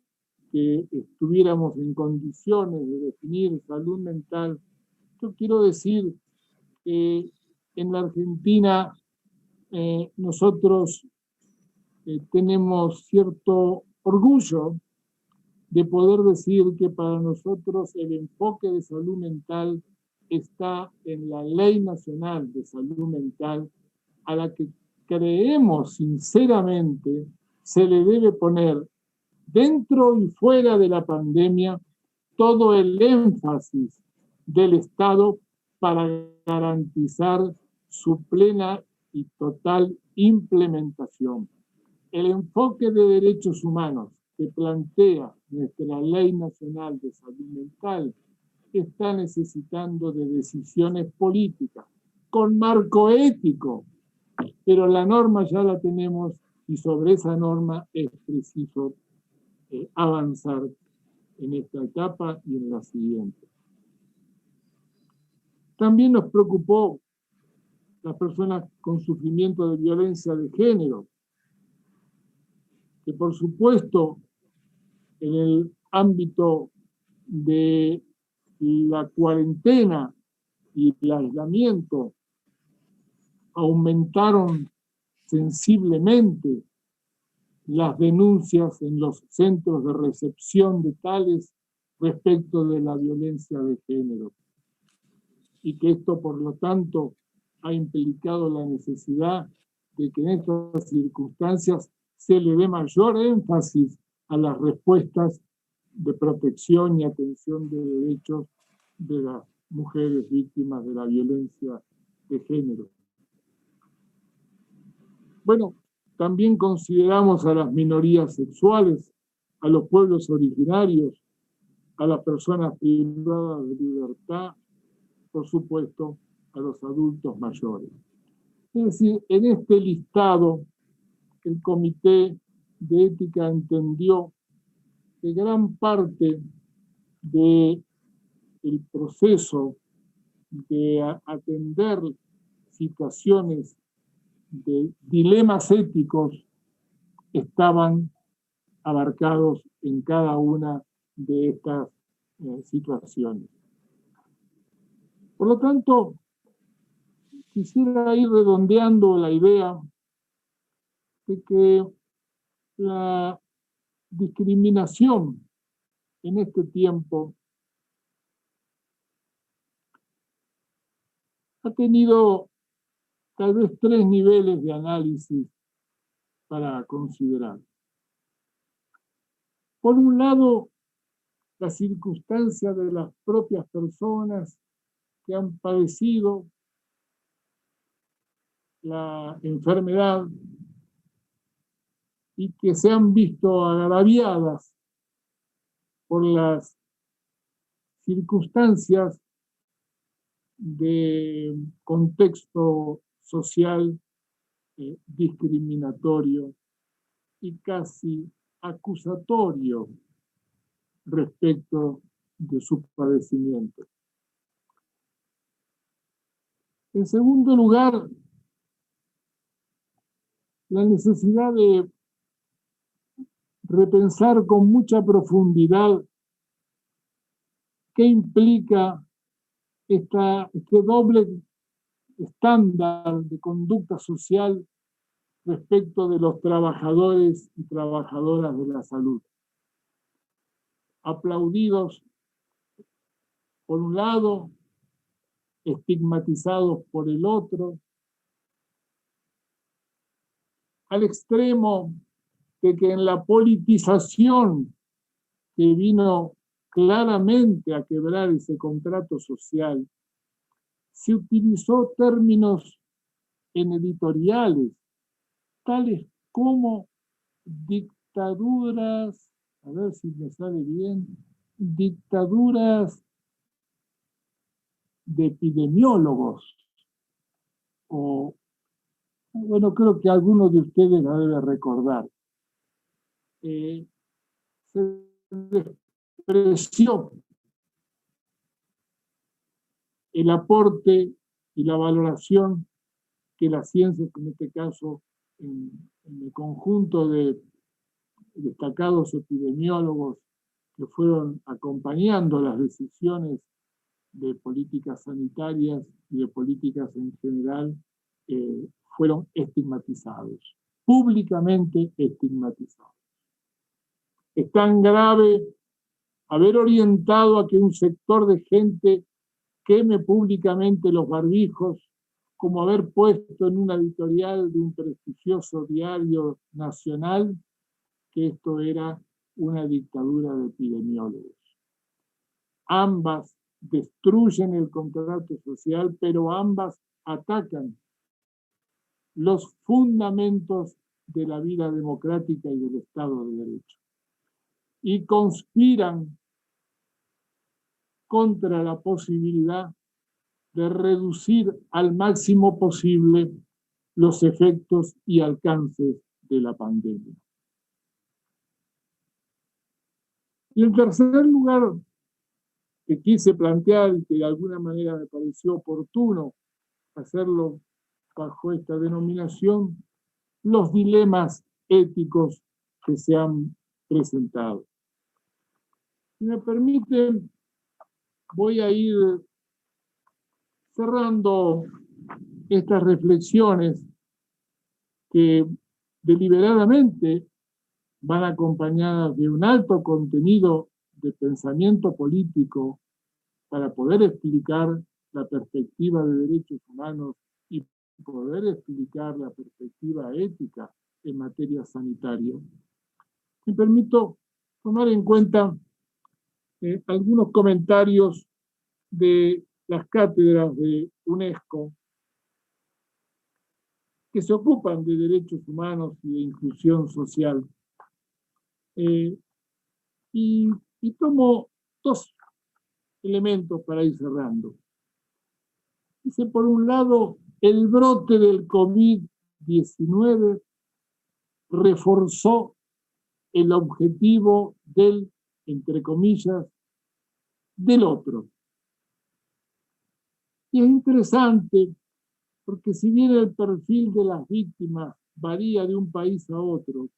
que estuviéramos en condiciones de definir salud mental, yo quiero decir que en la Argentina nosotros tenemos cierto orgullo de poder decir que para nosotros el enfoque de salud mental está en la Ley Nacional de Salud Mental, a la que creemos sinceramente se le debe poner dentro y fuera de la pandemia todo el énfasis del Estado para garantizar su plena y total implementación. El enfoque de derechos humanos que plantea nuestra Ley Nacional de Salud Mental está necesitando de decisiones políticas con marco ético, pero la norma ya la tenemos y sobre esa norma es preciso avanzar en esta etapa y en la siguiente. También nos preocupó las personas con sufrimiento de violencia de género, que por supuesto en el ámbito de la cuarentena y el aislamiento aumentaron sensiblemente las denuncias en los centros de recepción de tales respecto de la violencia de género, y que esto por lo tanto ha implicado la necesidad de que en estas circunstancias se le dé mayor énfasis a las respuestas de protección y atención de derechos de las mujeres víctimas de la violencia de género. Bueno, también consideramos a las minorías sexuales, a los pueblos originarios, a las personas privadas de libertad, por supuesto, a los adultos mayores. Es decir, en este listado, el Comité de Ética entendió que gran parte del proceso de atender situaciones de dilemas éticos estaban abarcados en cada una de estas situaciones. Por lo tanto, quisiera ir redondeando la idea de que la discriminación en este tiempo ha tenido tal vez 3 niveles de análisis para considerar. Por un lado, la circunstancia de las propias personas que han padecido la enfermedad y que se han visto agraviadas por las circunstancias de contexto social discriminatorio y casi acusatorio respecto de su padecimiento. En segundo lugar, la necesidad de repensar con mucha profundidad qué implica este doble estándar de conducta social respecto de los trabajadores y trabajadoras de la salud. Aplaudidos por un lado, estigmatizados por el otro, al extremo de que en la politización que vino claramente a quebrar ese contrato social, se utilizó términos en editoriales, tales como dictaduras, a ver si me sale bien, dictaduras de epidemiólogos, o, bueno, creo que algunos de ustedes la deben recordar. Se despreció el aporte y la valoración que la ciencia, en este caso, en el conjunto de destacados epidemiólogos que fueron acompañando las decisiones de políticas sanitarias y de políticas en general, fueron estigmatizados, públicamente estigmatizados. Es tan grave haber orientado a que un sector de gente queme públicamente los barbijos, como haber puesto en una editorial de un prestigioso diario nacional que esto era una dictadura de epidemiólogos. Ambas destruyen el contrato social, pero ambas atacan los fundamentos de la vida democrática y del Estado de Derecho. Y conspiran contra la posibilidad de reducir al máximo posible los efectos y alcances de la pandemia. Y en tercer lugar, que quise plantear y que de alguna manera me pareció oportuno hacerlo bajo esta denominación, los dilemas éticos que se han presentado. Si me permiten, voy a ir cerrando estas reflexiones que deliberadamente van acompañadas de un alto contenido de pensamiento político para poder explicar la perspectiva de derechos humanos y poder explicar la perspectiva ética en materia sanitaria. Me permito tomar en cuenta algunos comentarios de las cátedras de UNESCO que se ocupan de derechos humanos y de inclusión social. Y tomo dos elementos para ir cerrando. Dice, por un lado, el brote del COVID-19 reforzó el objetivo del, entre comillas, del otro. Y es interesante porque si bien el perfil de las víctimas varía de un país a otro,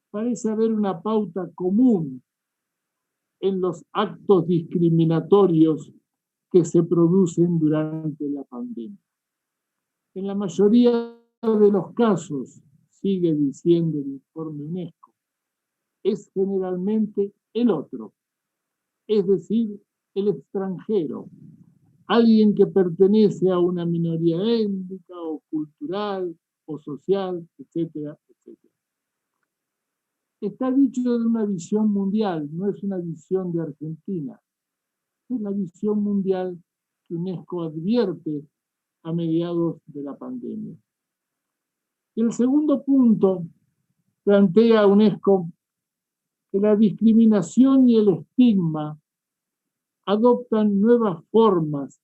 parece haber una pauta común en los actos discriminatorios que se producen durante la pandemia. En la mayoría de los casos, sigue diciendo el informe UNESCO, es generalmente el otro, es decir, el extranjero, alguien que pertenece a una minoría étnica o cultural o social, etcétera, etcétera. está dicho de una visión mundial, no es una visión de Argentina, es la visión mundial que UNESCO advierte a mediados de la pandemia. El segundo punto plantea UNESCO que la discriminación y el estigma adoptan nuevas formas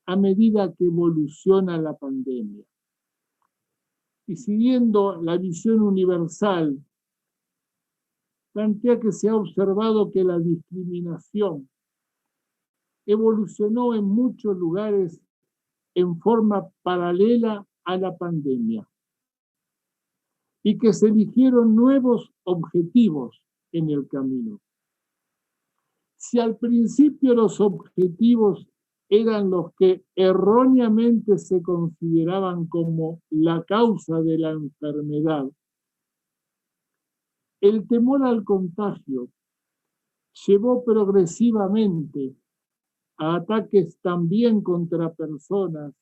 a medida que evoluciona la pandemia. Y siguiendo la visión universal, plantea que se ha observado que la discriminación evolucionó en muchos lugares en forma paralela a la pandemia y que se eligieron nuevos objetivos en el camino. Si al principio los objetivos eran los que erróneamente se consideraban como la causa de la enfermedad, el temor al contagio llevó progresivamente a ataques también contra personas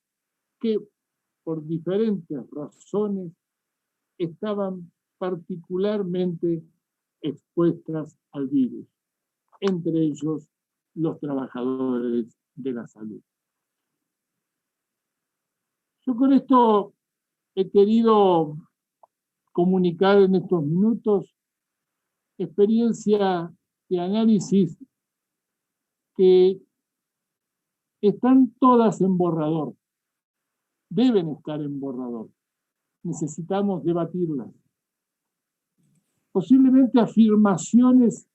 que por diferentes razones estaban particularmente expuestas al virus, entre ellos los trabajadores de la salud. Yo con esto he querido comunicar en estos minutos experiencia de análisis que están todas en borrador, deben estar en borrador. Necesitamos debatirlas. Posiblemente afirmaciones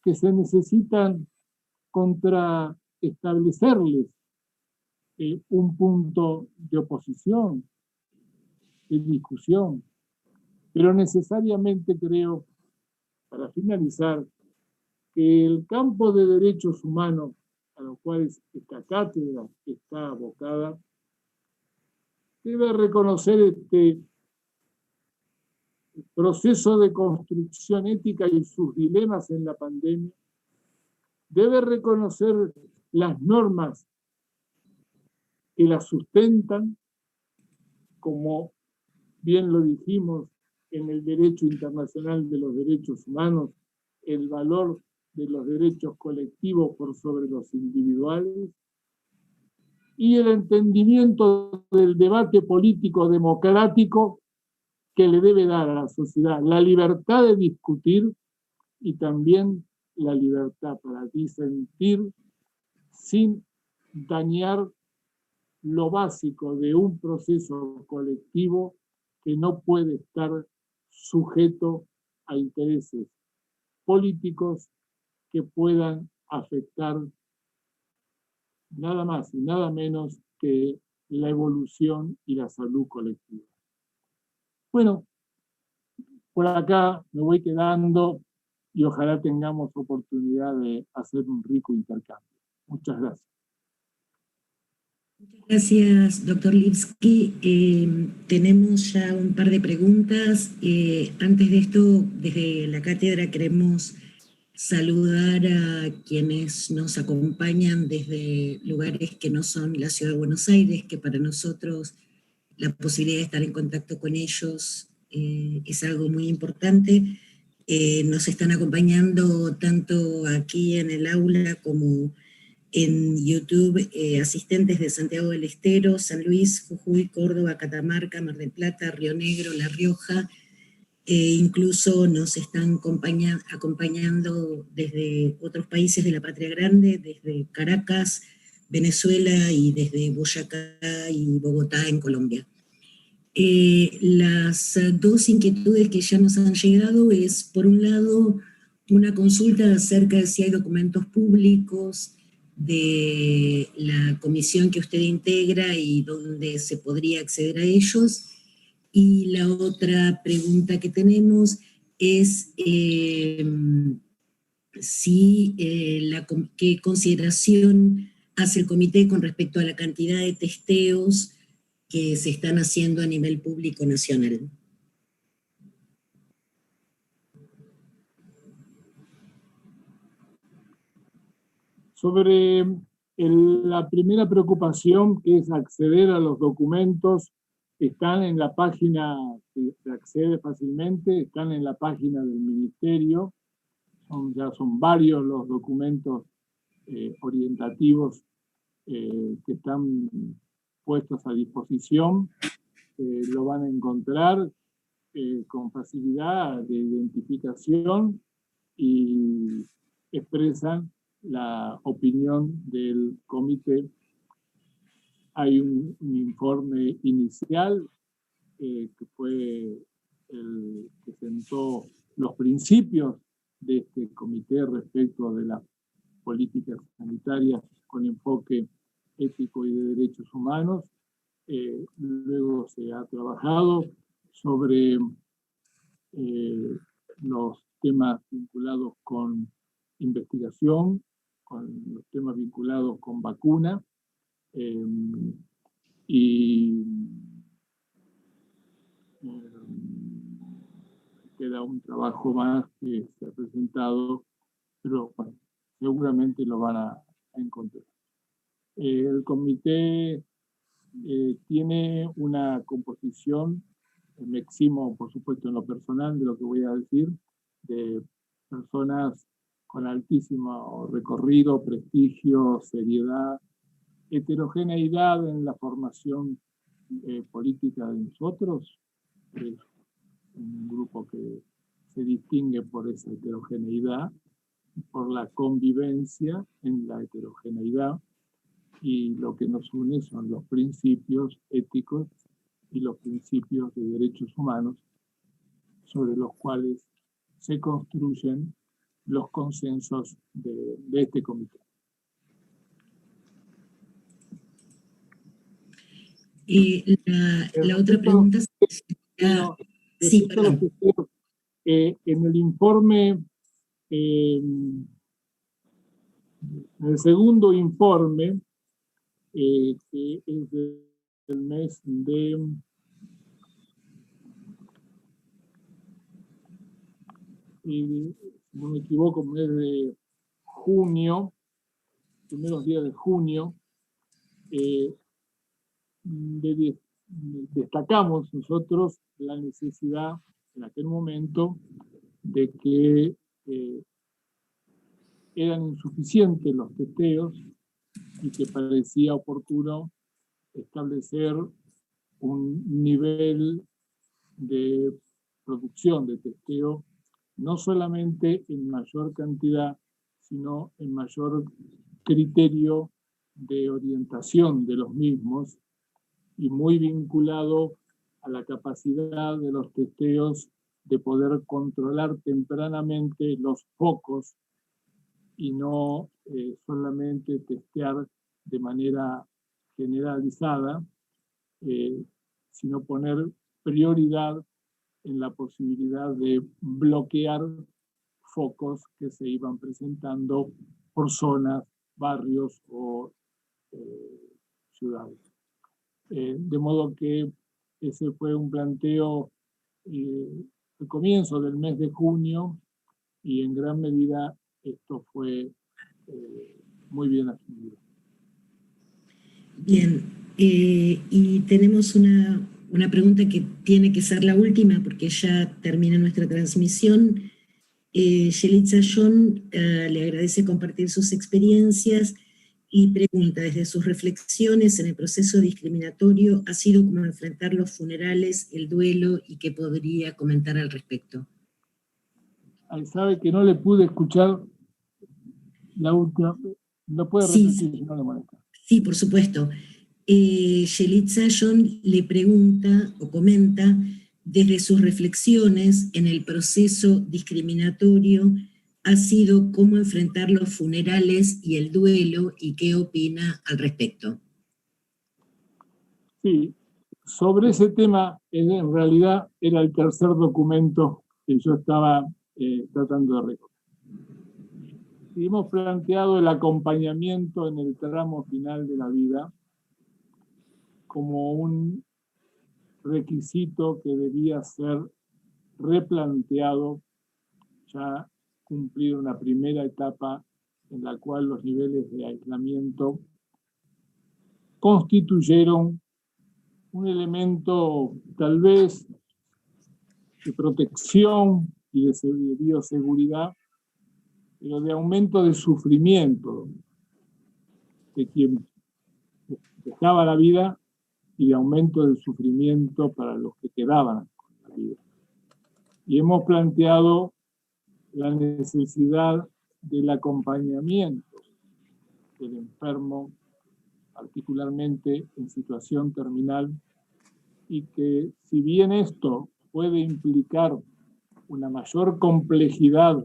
que se necesitan contraestablecerles un punto de oposición, de discusión, pero necesariamente creo, para finalizar, que el campo de derechos humanos a los cuales esta cátedra está abocada debe reconocer este proceso de construcción ética y sus dilemas en la pandemia, debe reconocer las normas que la sustentan, como bien lo dijimos en el derecho internacional de los derechos humanos, el valor de los derechos colectivos por sobre los individuales, y el entendimiento del debate político democrático que le debe dar a la sociedad la libertad de discutir y también la libertad para disentir sin dañar lo básico de un proceso colectivo que no puede estar sujeto a intereses políticos que puedan afectar nada más y nada menos que la evolución y la salud colectiva. Bueno, por acá me voy quedando y ojalá tengamos oportunidad de hacer un rico intercambio. Muchas gracias. Muchas gracias, doctor Lipski. Tenemos ya un par de preguntas. Antes de esto, desde la cátedra queremos saludar a quienes nos acompañan desde lugares que no son la ciudad de Buenos Aires, que para nosotros la posibilidad de estar en contacto con ellos es algo muy importante. Nos están acompañando tanto aquí en el aula como en YouTube, asistentes de Santiago del Estero, San Luis, Jujuy, Córdoba, Catamarca, Mar del Plata, Río Negro, La Rioja. Incluso nos están acompañando desde otros países de la Patria Grande, desde Caracas, Venezuela, y desde Boyacá y Bogotá en Colombia. Las dos inquietudes que ya nos han llegado es, por un lado, una consulta acerca de si hay documentos públicos de la comisión que usted integra y dónde se podría acceder a ellos. Y la otra pregunta que tenemos es qué consideración hace el comité con respecto a la cantidad de testeos que se están haciendo a nivel público nacional. Sobre la primera preocupación, que es acceder a los documentos, están en la página, se accede fácilmente, están en la página del Ministerio, ya son varios los documentos orientativos que están puestos a disposición. Lo van a encontrar con facilidad de identificación y expresan la opinión del comité. Hay un informe inicial que fue el que sentó los principios de este comité respecto de las políticas sanitarias con enfoque ético y de derechos humanos. Luego se ha trabajado sobre los temas vinculados con investigación, con los temas vinculados con vacuna, y queda un trabajo más que se ha presentado, pero bueno, seguramente lo van a encontrar. El comité tiene una composición, me eximo por supuesto en lo personal de lo que voy a decir, de personas con altísimo recorrido, prestigio, seriedad, heterogeneidad en la formación política de nosotros. Es un grupo que se distingue por esa heterogeneidad, por la convivencia en la heterogeneidad, y lo que nos une son los principios éticos y los principios de derechos humanos sobre los cuales se construyen los consensos de este comité. La otra pregunta sería, sí, perdón. En el informe, en el segundo informe, que es del mes de si no me equivoco, mes de junio, primeros días de junio, destacamos nosotros la necesidad en aquel momento de que eran insuficientes los testeos y que parecía oportuno establecer un nivel de producción de testeo, no solamente en mayor cantidad, sino en mayor criterio de orientación de los mismos, y muy vinculado a la capacidad de los testeos de poder controlar tempranamente los focos y no solamente testear de manera generalizada, sino poner prioridad en la posibilidad de bloquear focos que se iban presentando por zonas, barrios o ciudades. De modo que ese fue un planteo al comienzo del mes de junio, y en gran medida esto fue muy bien asumido. Bien, y tenemos una pregunta que tiene que ser la última porque ya termina nuestra transmisión. Yelitza John le agradece compartir sus experiencias y pregunta, desde sus reflexiones en el proceso discriminatorio, ¿ha sido como enfrentar los funerales, el duelo, y qué podría comentar al respecto? Ay, sabe que no le pude escuchar la última. ¿Lo puede repetir si no le molesta? Sí, por supuesto. Yelitza John le pregunta o comenta, desde sus reflexiones en el proceso discriminatorio, ha sido cómo enfrentar los funerales y el duelo, y qué opina al respecto. Sí, sobre ese tema, en realidad era el tercer documento que yo estaba tratando de recoger. Y hemos planteado el acompañamiento en el tramo final de la vida como un requisito que debía ser replanteado, ya cumplir una primera etapa en la cual los niveles de aislamiento constituyeron un elemento tal vez de protección y de bioseguridad, pero de aumento de sufrimiento de quien dejaba la vida y de aumento del sufrimiento para los que quedaban con la vida. Y hemos planteado la necesidad del acompañamiento del enfermo, particularmente en situación terminal, y que si bien esto puede implicar una mayor complejidad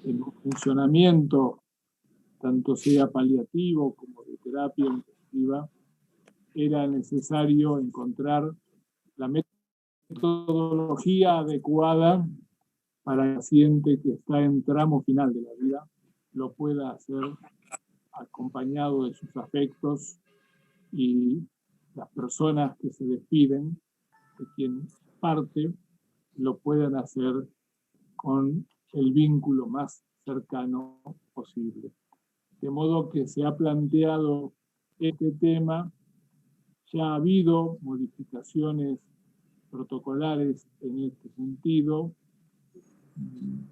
en un funcionamiento, tanto sea paliativo como de terapia intensiva, era necesario encontrar la metodología adecuada para el paciente que está en tramo final de la vida lo pueda hacer acompañado de sus afectos, y las personas que se despiden, de quien parte, lo puedan hacer con el vínculo más cercano posible. De modo que se ha planteado este tema, ya ha habido modificaciones protocolares en este sentido,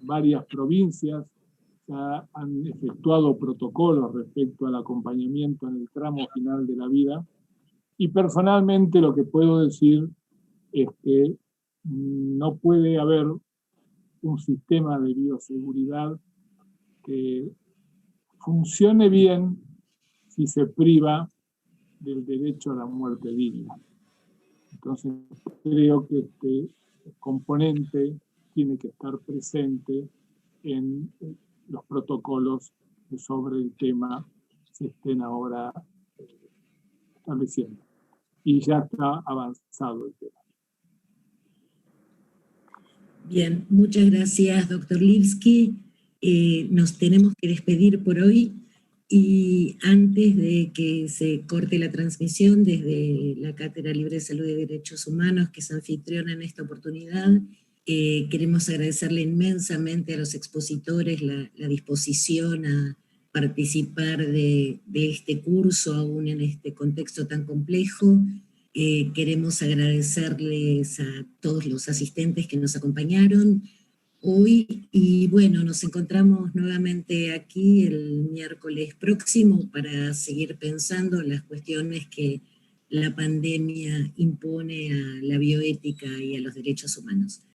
varias provincias ya han efectuado protocolos respecto al acompañamiento en el tramo final de la vida, y personalmente lo que puedo decir es que no puede haber un sistema de bioseguridad que funcione bien si se priva del derecho a la muerte digna. Entonces creo que este componente tiene que estar presente en los protocolos que sobre el tema se estén ahora estableciendo. Y ya está avanzado el tema. Bien, muchas gracias, doctor Lipski. Nos tenemos que despedir por hoy, y antes de que se corte la transmisión, desde la Cátedra Libre de Salud y Derechos Humanos, que es anfitriona en esta oportunidad, queremos agradecerle inmensamente a los expositores la disposición a participar de este curso, aún en este contexto tan complejo. Queremos agradecerles a todos los asistentes que nos acompañaron hoy, y bueno, nos encontramos nuevamente aquí el miércoles próximo para seguir pensando las cuestiones que la pandemia impone a la bioética y a los derechos humanos.